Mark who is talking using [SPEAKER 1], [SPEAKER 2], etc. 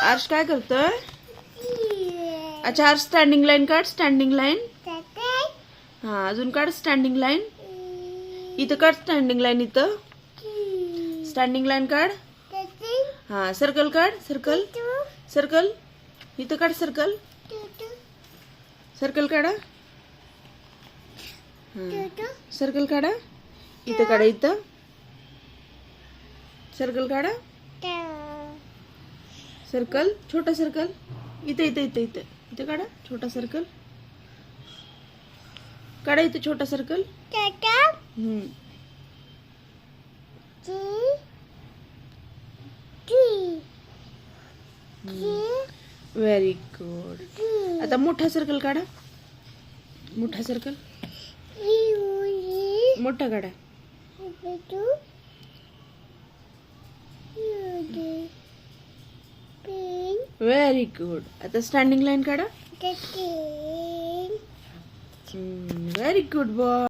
[SPEAKER 1] आर्ष काय करतोय? अच्छा, आर्ष स्टँडिंग लाईन काढ. Standing line. हा, अजून काढ स्टँडिंग लाईन. इथं काढ स्टँडिंग लाईन. इथं स्टँडिंग लाईन काढ. हा, सर्कल काढ. सर्कल. सर्कल. इथं काढ सर्कल. सर्कल काढा. सर्कल काढा. इथं काढा. इथं सर्कल काढा. सर्कल. छोटा सर्कल. इथं इथं इथं इथं इथं काढा. छोटा सर्कल काढा. इथं छोटा सर्कल. Very good. आता मोठा सर्कल काढा. मोठा सर्कल. मोठा काढा. Very good. आता स्टँडिंग लाईन काढा. Very good boy.